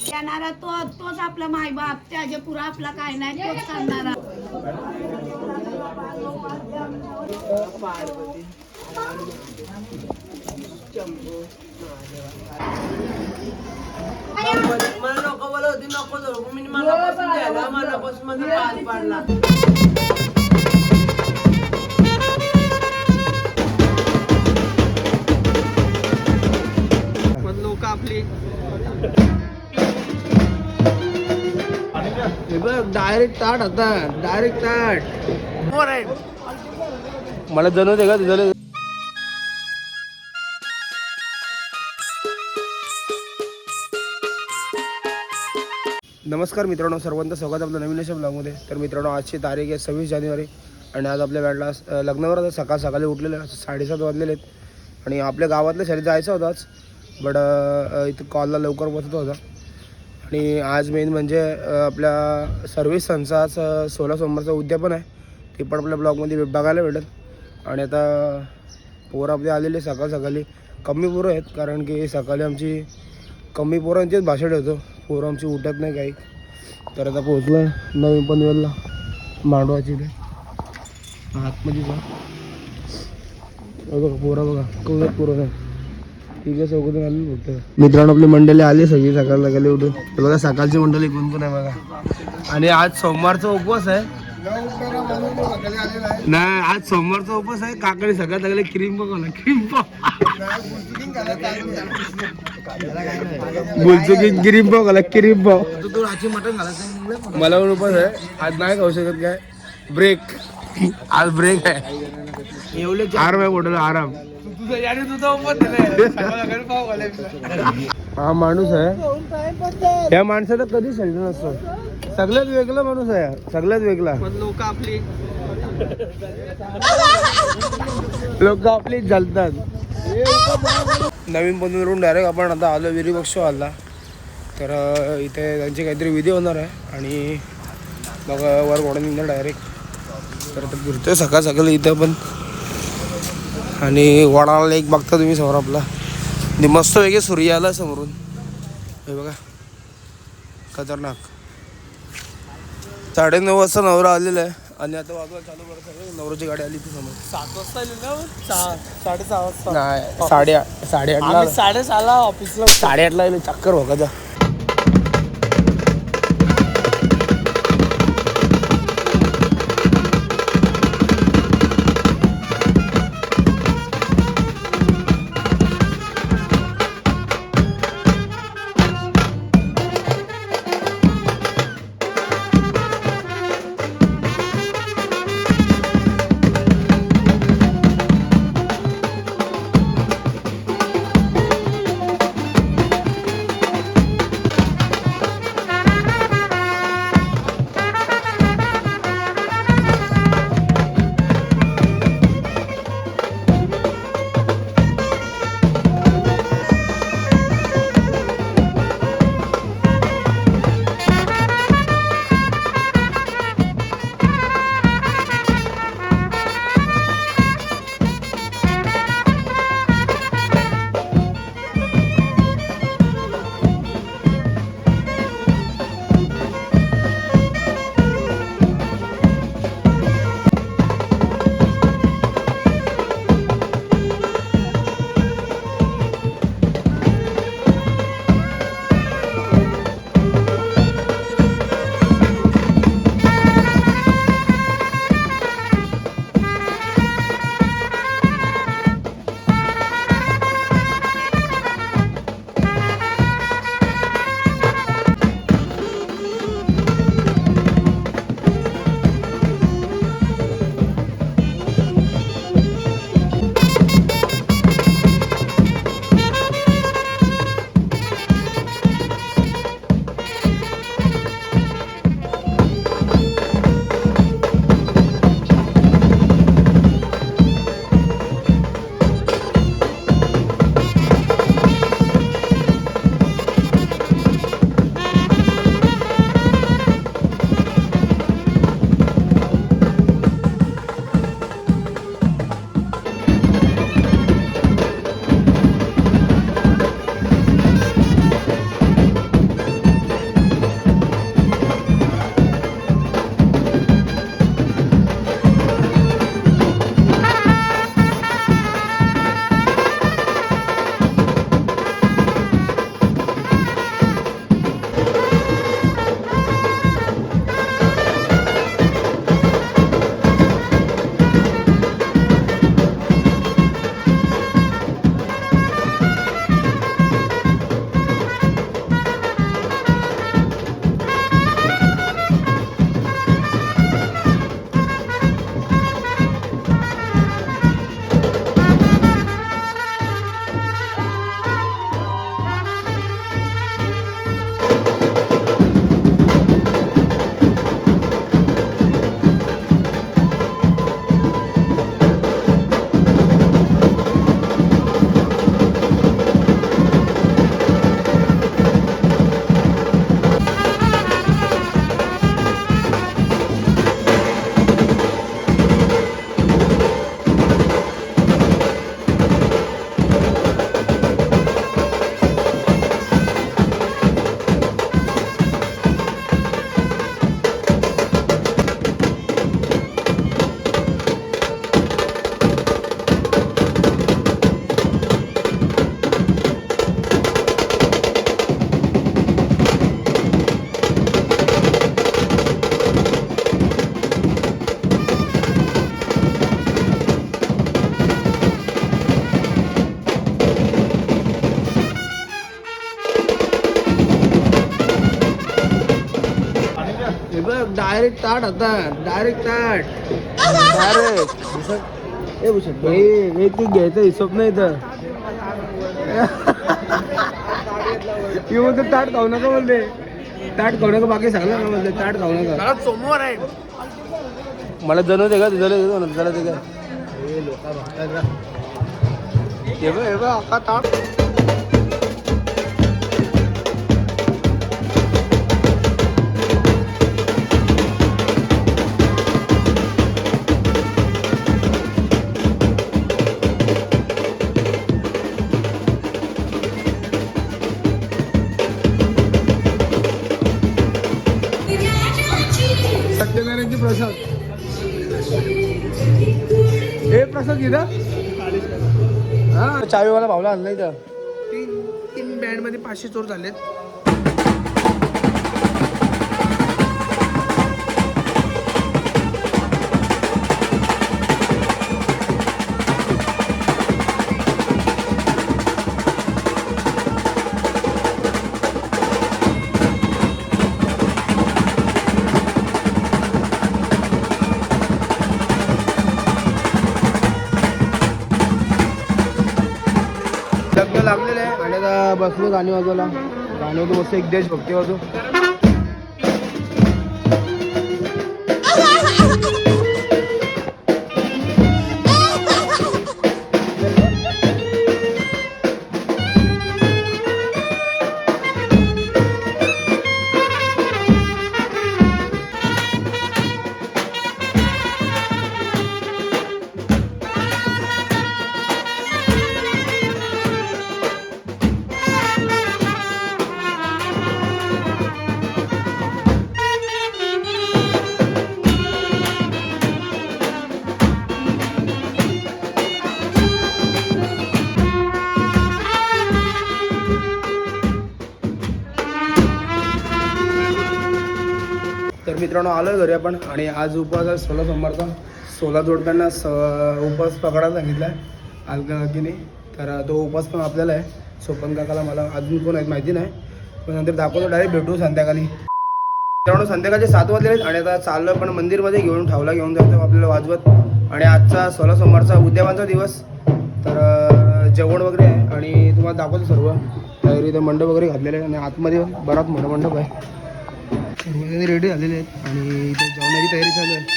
येणारा तोच आपला मायबाप, त्याच्या पुरा आपला काय नाही, तोच करणारा. मला नको बोलत होती, नको जाऊ मी मनापासून द्यायला, मनापासून माझा पाय पाडला. पण लोक आपली डायरेक्ट ताट आता, डायरेक्ट ताट मला जनवते का तुझं. नमस्कार मित्रांनो, सर्वांचं स्वागत आपलं नवीन अशा ब्लॉगमध्ये. तर मित्रांनो, आजची तारीख आहे 26 जानेवारी आणि आज आपल्या बँडला लग्नावर आता सकाळी उठलेलं 7:30 वाजलेले आहेत आणि आपल्या गावातल्या शाळेत जायचं होतं आज, बट इथं कॉलला लवकर पोचत होता. आणि आज मेन म्हणजे आपल्या सर्व्हिस संचा 16 सोमवारचा उद्यापन आहे, ते पण आपल्या ब्लॉगमध्ये बघायला भेटेल. आणि आता पोरं आपले आलेले सकाळी कमी पोरं आहेत, कारण की सकाळी आमची कमी पोरांचीच भाषण होतो, पोरं आमची उठत नाही काही. तर आता पोहोचलं नवीन पनवेलला मांडवाची ते आतमध्ये जा बघा, पोरं बघा कोणच पोरं नाही, ठीक आहे. चौघजण आले फक्त. मित्रांनो, आपली मंडळी आली सगळी सकाळी उठून. बघा सकाळची मंडळी कोण आहे बघा. आणि आज सोमवारचा उपवास आहे, नाही आज सोमवारचा उपवास आहे. काकडे सकाळी क्रीम बघा, क्रीम बुलचुकी क्रीम पाव घाला, क्रीम पाव. तू राची मटण घालायचं मला पण उपवास आहे आज, नाही खाऊ शकत काय. ब्रेक आज ब्रेक आहे, एवढे 4 वेळा बोटला आराम. हा माणूस आहे, या माणसाचा कधी शरीर नसतो, सगळ्यात वेगळा माणूस आहे, सगळ्यात वेगळा. लोक आपली जलतात. नवीन पनवेलवरून डायरेक्ट आपण आता आलो विरीबक्षो आला. तर इथे त्यांची काहीतरी विधी होणार आहे आणि मग वर घोडा निघणार डायरेक्ट. तर आता फिरतोय सकाळी इथं पण. आणि वडाला एक बघता तुम्ही समोर आपला, आणि मस्त वेगळे सूर्य आला समोरून, हे बघा खतरनाक. 9:30 वाजता नवरा आलेला आहे आणि आता वाजवा चालू करत नवऱ्याची गाडी आली ती समोर. 7 वाजता आली ना, 6:30 वाजता नाही, 8:30ला 6:30 ऑफिसला 8:30ला आले चक्कर बघा. ताट आता डायरेक्ट ताट डायरेक्ट ए भूषण भाई हे तू घ्यायचा हिशोब नाही तर मी म्हणतो ताट खाऊ नका बोलते ताट खाऊ नका बाकी सांगला ना म्हणते ताट खाऊ नका सोमवार आहे मला जनवते का तुझ्याला झालं ते काय हे बघ अख्खा ताट सत्यनारायणची प्रसाद हे प्रसाद घेता हा चावीवाला भावला आणला इथं तीन बँड मध्ये 500 चोर झालेत. लग्न लागलेलं आहे आणि आता बसलो गाणी वाजवला गाणी वाजवतो मस्त एक देशभक्ती वाजू तर मित्रांनो आलो आहे घरी आपण आणि आज उपवास आहे 16 सोमवारचा 16 जोडप्यांना उपवास पकडायला सांगितला आहे अलका काकीने तर तो उपवास पण आपल्याला आहे सोपन काकाला मला अजून कोण आहेत माहिती नाही पण नंतर दाखवतो डायरेक्ट भेटू संध्याकाळी मित्रांनो संध्याकाळचे 7 वाजले आहेत आणि आता चाललो पण मंदिरमध्ये घेऊन ठावला घेऊन जायचं आपल्याला वाजवत आणि आजचा 16 सोमवारचा उद्यामानचा दिवस तर जेवण वगैरे आहे आणि तुम्हाला दाखवतो सर्व तयारी इथे मंडप वगैरे घातलेले आहे आणि आतमध्ये बराच मोठा मंडप आहे सर्व रेडी झालेले आहेत आणि इथे जेवणाची तयारी चालू आहे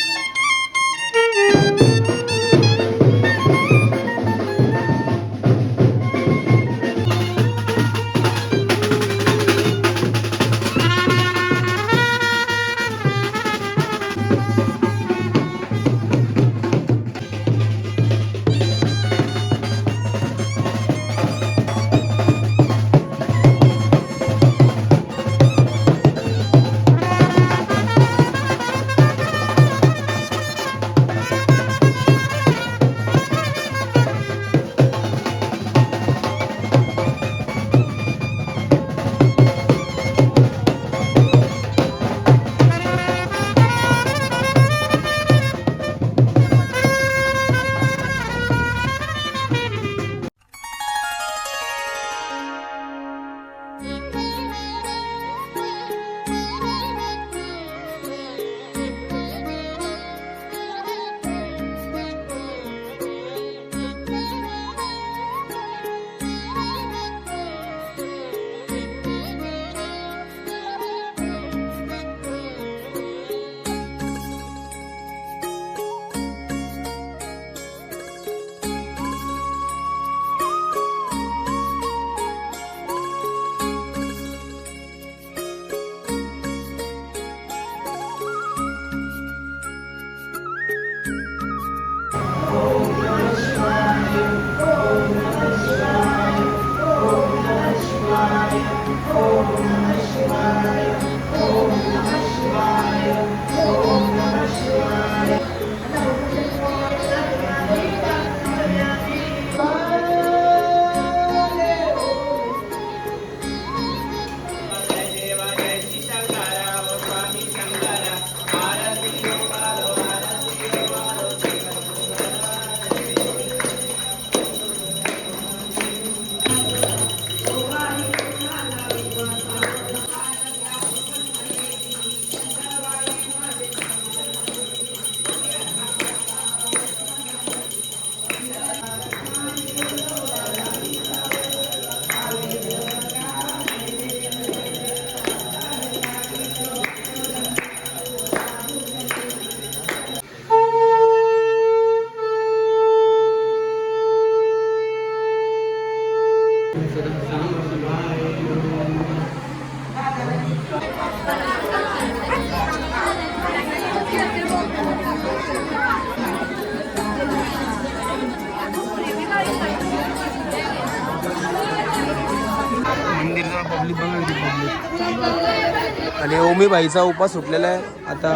आणि ओमी बाईचा उपास सुटलेला आहे आता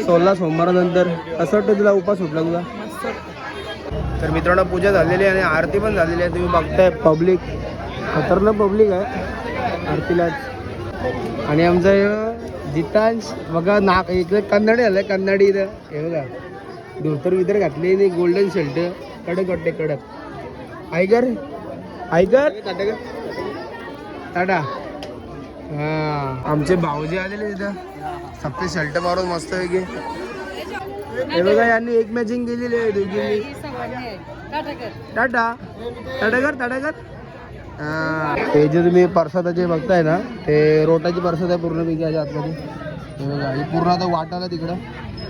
16 सोमवारानंतर. असं वाटतं तुला उपास सुटला तुला? तर मित्रांनो पूजा झालेली आहे आणि आरती पण झालेली आहे. तुम्ही बघताय पब्लिक खतरनाक पब्लिक आहे आरतीला. आणि आमचं जितांश बघा नाक इकडे कन्नडी आलं कन्नडी इथं हे बघा धोतर वितर घातले गोल्डन शर्ट कडक वाटते कडक. ऐकर टाटा. हां आमचे भाऊजी आलेले तिथं सगळे शर्ट मारून मस्त पैकी. हे बघा यांनी एक मॅचिंग केलेली आहे दोघींनी. टाटा टाटा कर. हे जे तुम्ही परसादाचे बघताय ना ते रोटाची परसाद आहे पूर्ण पैकी याच्या आतमध्ये. हे बघा हे पूर्ण आता वाटाला तिकडं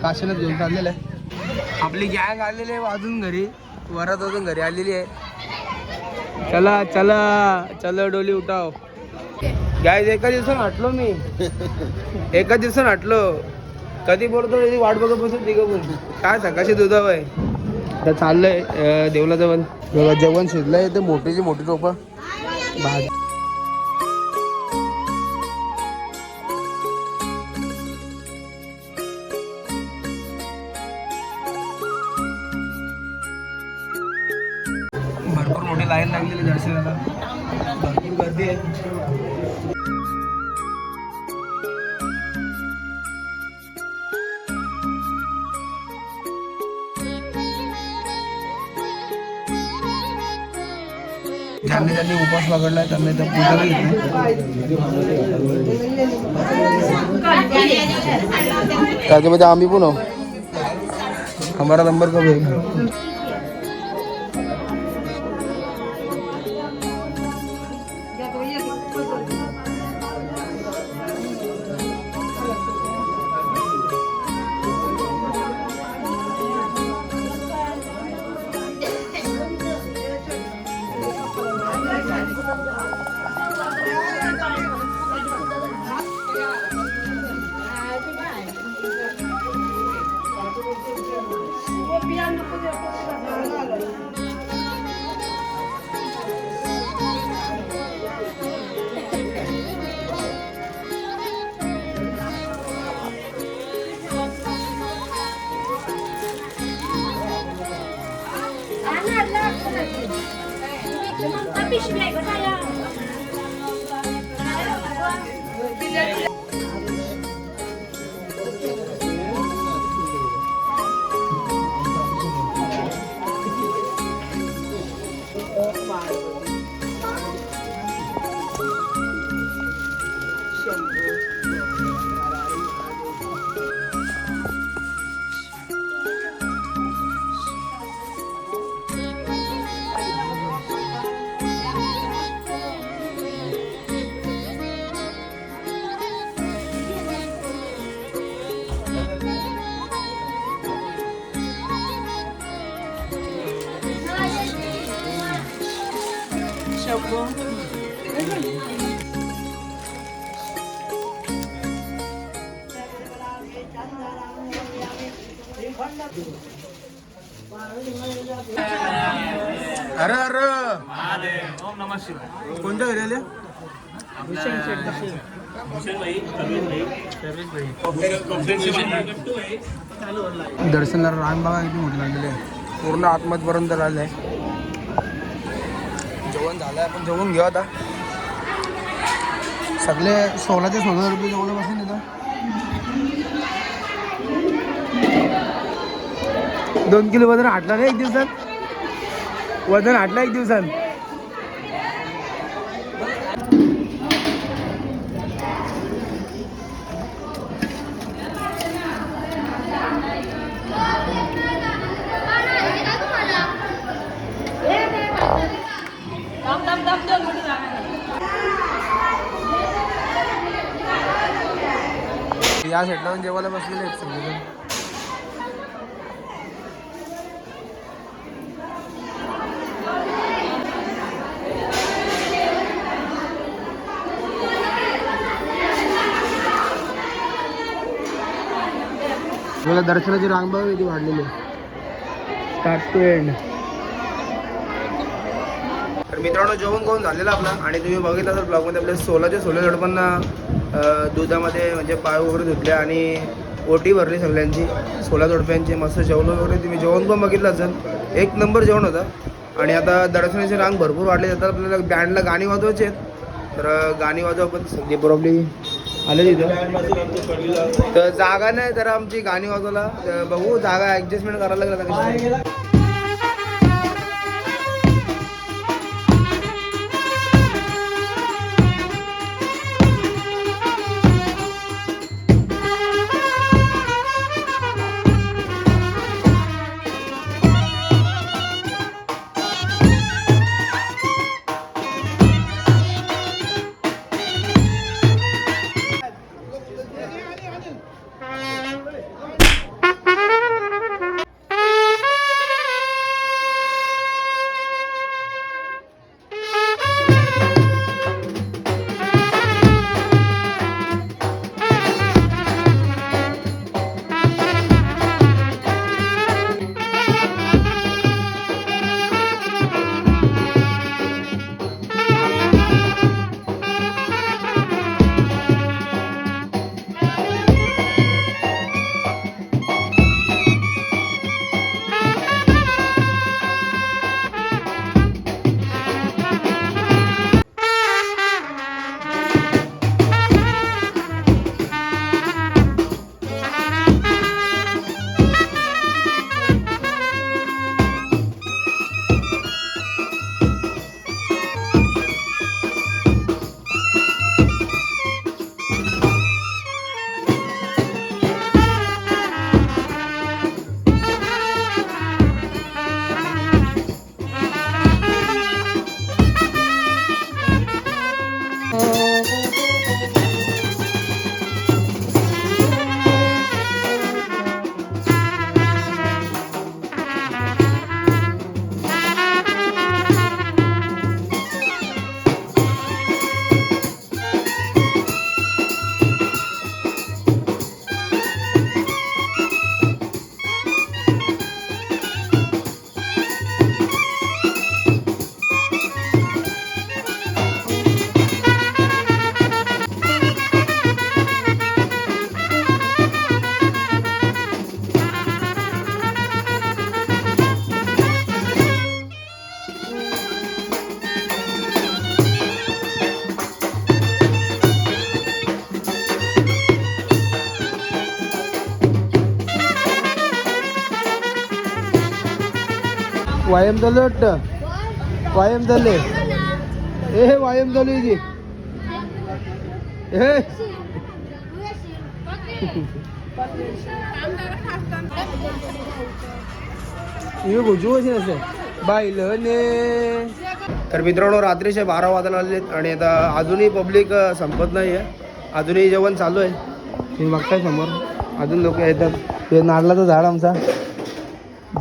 काशीला घेऊन चाललेलं आहे. आपली गँग आलेली आहे वाजून घरी वरात वाजून घरी आलेली आहे. चला चला चलो डोली उठाव. गाईज एका दिवसानं हटलो मी एका दिवसानं हटलो. कधी बोलतो त्याची वाट बघत बसून तिघं पण काय सकाळची दुधाव आहे. आता चाललंय देवला जवळ जेवण शिजलंय ते मोठीची मोठी टोपं भाजी. भरपूर मोठी लाईन लागलेली दर्शनाला भरपूर गर्दी आहे. ज्यांनी उपास पकडलाय त्यांनी तर पूजा घेतली. त्याच्यामध्ये आम्ही पण आहो. हमारा नंबर कब आहे? अरे अरे ओम नमः शिवाय. कोणत्या घरी आले? दर्शनाला रांग बघा किती मोठी लागलेली आहे. पूर्ण आतमध्यपर्यंत आले आहे. जेवण झालं आहे आपण जेवण घेऊ आता. सगळे 16 ते 16 रुपये जेवढं बसून येतं. 2 किलो वजन हाटला रे एक दिवसात. वजन हाटला एक दिवसात. या साईडला पण जेवायला बसलेले आहेत सगळेजण. मला दर्शनाची रांग बघ किती वाढलेली आहे स्टार्ट टू एंड. तर मित्रांनो जेवण करून झालेलं आपला आणि तुम्ही बघितलं तर ब्लॉगमध्ये आपल्या सोलाचे जोडपांना दुधामध्ये म्हणजे पाय वगैरे धुतले आणि ओटी भरली सगळ्यांची 16 जोडप्यांची मस्त जेवण वगैरे तुम्ही जेवण पण बघितलं असेल एक नंबर जेवण होतं आणि आता दर्शनाची रांग भरपूर वाढली जातात आपल्याला बँडला गाणी वाजवायची आहेत तर गाणी वाजवा पण सगळी प्रॉब्लेम आले तिथं तर जागा नाही तर आमची गाणी वाजवायला तर बघू जागा ॲडजस्टमेंट करायला लागलं आता वायम चालू वाटतं वायम चालले वायम चालू आहे तर मित्रांनो रात्रीचे 12 वाजायला आलेत आणि आता अजूनही पब्लिक संपत नाही आहे अजूनही जेवण चालू आहे तुम्ही बघताय समोर अजून लोक येतात ते नारळाचं झाड आमचा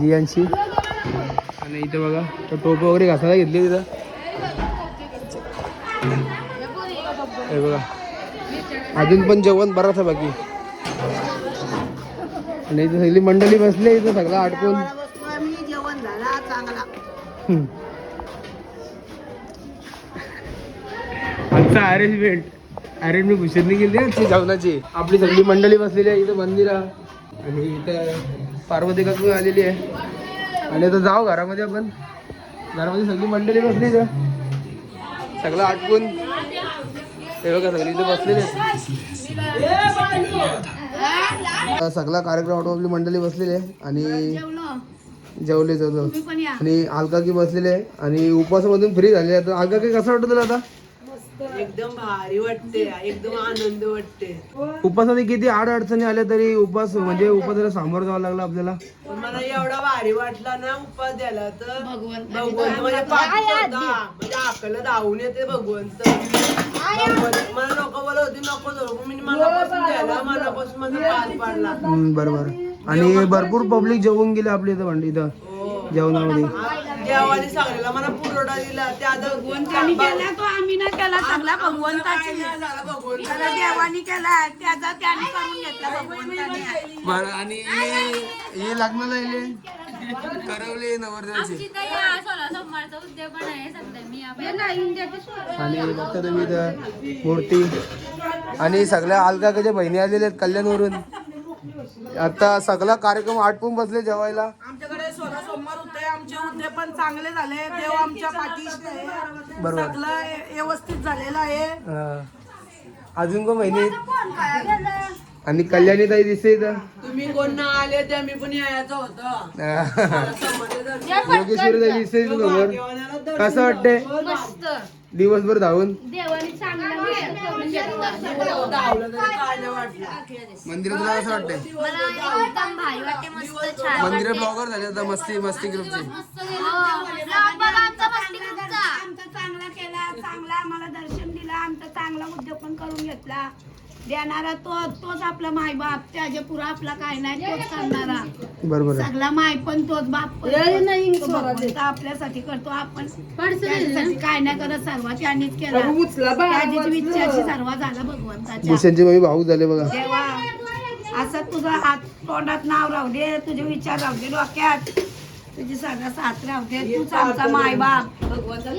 जियांशी आणि इथे बघा तो टोप वगैरे घासायला घेतली तिथं हे बघा अजून पण जेवण बरंच आहे बाकी आणि इथे सगळी मंडळी बसली इथं सगळं अडकून जेवण झाला चांगला आमचा अरेंजमेंट भूषणनी केली आहे जेवणाची आपली सगळी मंडळी बसलेली आहे इथं मंदिरा आणि इथं पार्वती काकू आलेली आहे आणि आता जाऊ घरामध्ये आपण घरामध्ये सगळी मंडळी बसली तर सगळं आटकून हे बघा सगळी इथं बसलेली सगळा कार्यक्रम आटोप आपली मंडळी बसलेली आहे आणि जेवले आणि अलकाकी बसलेले आहे आणि उपवासामधून फ्री झाले आहे तर अलकाकी कसं वाटतं तुला आता एकदम भारी वाटते एकदम आनंद वाटते उपवासाने किती अडचणी आल्या तरी उपासाला सामोरं जावं लागलं आपल्याला मला एवढा भारी वाटला ना उपवास द्यायला तर भगवंत म्हणजे म्हणजे आकला धावून येते भगवंत मला लोक बोलत होती नको जाऊ मी मनापासून द्यायला मनापासून माझा पास पाडला बरोबर आणि भरपूर पब्लिक जेवून गेले आपल्या इथं इथं जेवणामध्ये देवाने सांगलेला मला पुरवठा दिला त्या भगवंतानी केला तो आम्ही नाही केला, सगळा भगवंताची त्याला देवानी केला, त्याचा त्याने करून घेतला भगवंताने. बरं आणि हे लग्नाला येले करवले नवरदेवाचे आणि बघता तुम्ही इथं मूर्ती आणि सगळ्या अलकाच्या बहिणी आलेल्या आहेत कल्याणवरून. आता सगळा कार्यक्रम आटपून बसले जेवायला. आमच्याकडे सोमवार होते, आमचे उद्योग पण चांगले झाले, देव आमच्या पाठीशी आहे, बरोबर. सगळं व्यवस्थित झालेलं आहे. हा. अजून कोण बहिणी आहेत? आणि कल्याणी ताई दिसते इथं. तुम्ही कोण ना आले ते मी पण यायचं होतं. योगेश्वरी ताई दिसते इथं समोर. कसं वाटतंय दिवसभर धावून मंदिरात तुला कसं वाटतंय? मंदिरात ब्लॉगर झाले आता मस्ती मस्ती ग्रुपचे. आमचा चांगला केला, चांगला आम्हाला दर्शन दिला, आमचा चांगला उद्योग पण करून घेतला. देणारा तोच आपला माय बाप, त्याच्या पुरा आपला काय नाही, तोच करणारा. बरोबर आहे. सगळा माय पण तोच, बाप पण तोच. तो भगवंत आपल्यासाठी करतो, आपण त्याच्यासाठी काय नाही करत, सर्व त्यांनीच केला. त्याची इच्छाची सर्व झाला भगवंताच्या. भूषणचे मम्मी भाऊक झाले बघा. देवा असं तुझं हात तोंडात नाव राहू दे, तुझे विचार राहू दे डोक्यात, तुझी सगळं साथ राहू दे, तूच आमचा माय बाप. भगवंता